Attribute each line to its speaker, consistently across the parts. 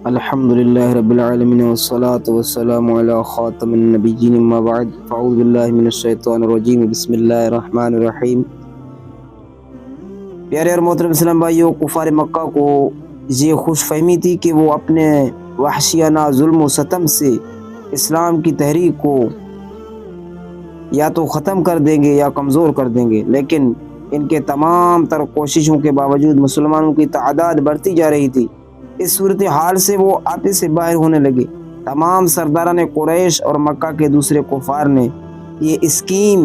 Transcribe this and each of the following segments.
Speaker 1: الحمد لله رب العالمين والصلاة والسلام على خاتم النبيين اما بعد فاعوذ بالله من الشیطان الرجیم بسم اللہ الرحمن الرحیم۔ پیارے اور محترم اسلام بھائیوں، کفار مکہ کو یہ خوش فہمی تھی کہ وہ اپنے وحشیانہ ظلم و ستم سے اسلام کی تحریک کو یا تو ختم کر دیں گے یا کمزور کر دیں گے، لیکن ان کے تمام تر کوششوں کے باوجود مسلمانوں کی تعداد بڑھتی جا رہی تھی۔ اس صورتحال سے وہ آپے سے باہر ہونے لگے۔ تمام سرداران قریش اور مکہ کے دوسرے کفار نے یہ اسکیم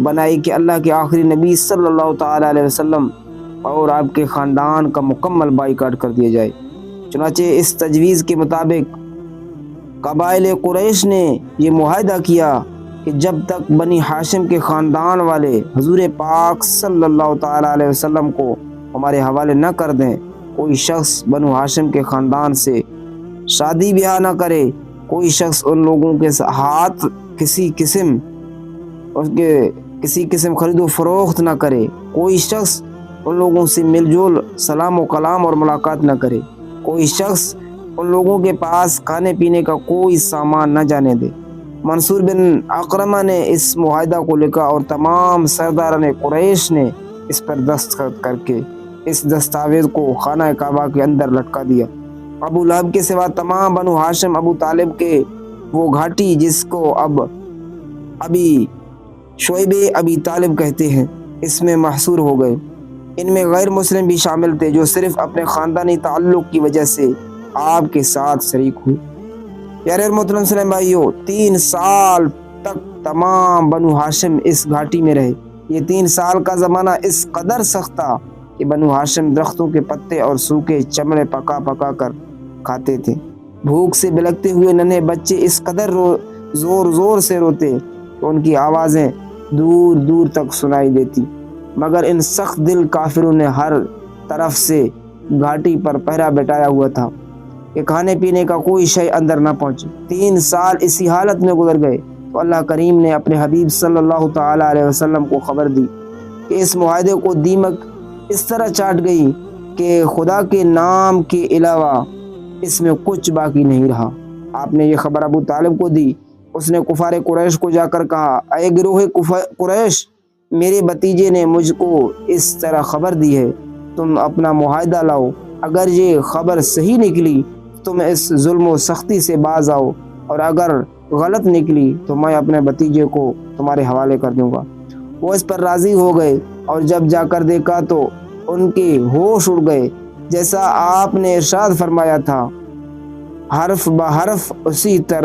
Speaker 1: بنائی کہ اللہ کے آخری نبی صلی اللہ تعالی علیہ وسلم اور آپ کے خاندان کا مکمل بائیکاٹ کر دیا جائے۔ چنانچہ اس تجویز کے مطابق قبائل قریش نے یہ معاہدہ کیا کہ جب تک بنی ہاشم کے خاندان والے حضور پاک صلی اللہ تعالی علیہ وسلم کو ہمارے حوالے نہ کر دیں، کوئی شخص بنو ہاشم کے خاندان سے شادی بیاہ نہ کرے، کوئی شخص ان لوگوں کے ہاتھ کسی قسم خرید و فروخت نہ کرے، کوئی شخص ان لوگوں سے مل جول سلام و کلام اور ملاقات نہ کرے، کوئی شخص ان لوگوں کے پاس کھانے پینے کا کوئی سامان نہ جانے دے۔ منصور بن اقرمہ نے اس معاہدہ کو لکھا اور تمام سرداران قریش نے اس پر دستخط کر کے اس دستاویز کو خانہ کعبہ کے اندر لٹکا دیا۔ ابو لہب کے سوا تمام بنو ہاشم ابو طالب کے وہ گھاٹی جس کو اب شعیب ابی طالب کہتے ہیں، اس میں محصور ہو گئے۔ ان میں غیر مسلم بھی شامل تھے جو صرف اپنے خاندانی تعلق کی وجہ سے آپ کے ساتھ شریک ہوئے۔ پیارے اور محترم اسلام بھائیوں، 3 سال تک تمام بنو ہاشم اس گھاٹی میں رہے۔ یہ 3 سال کا زمانہ اس قدر سخت تھا کہ بنو ہاشم درختوں کے پتے اور سوکھے چمڑے پکا کر کھاتے تھے۔ بھوک سے بلکتے ہوئے ننھے بچے اس قدر زور سے روتے کہ ان کی آوازیں دور دور تک سنائی دیتی، مگر ان سخت دل کافروں نے ہر طرف سے گھاٹی پر پہرا بٹھایا ہوا تھا کہ کھانے پینے کا کوئی شے اندر نہ پہنچے۔ 3 سال اسی حالت میں گزر گئے تو اللہ کریم نے اپنے حبیب صلی اللہ تعالی علیہ وسلم کو خبر دی کہ اس معاہدے کو دیمک اس طرح چاٹ گئی کہ خدا کے نام کے علاوہ اس میں کچھ باقی نہیں رہا۔ آپ نے یہ خبر ابو طالب کو دی۔ اس نے کفار قریش کو جا کر کہا، اے گروہ قریش، میرے بھتیجے نے مجھ کو اس طرح خبر دی ہے، تم اپنا معاہدہ لاؤ۔ اگر یہ خبر صحیح نکلی تم اس ظلم و سختی سے باز آؤ، اور اگر غلط نکلی تو میں اپنے بھتیجے کو تمہارے حوالے کر دوں گا۔ وہ اس پر راضی ہو گئے، اور جب جا کر دیکھا تو ان کے ہوش اڑ گئے۔ جیسا آپ نے ارشاد فرمایا تھا، حرف بحرف اسی طرح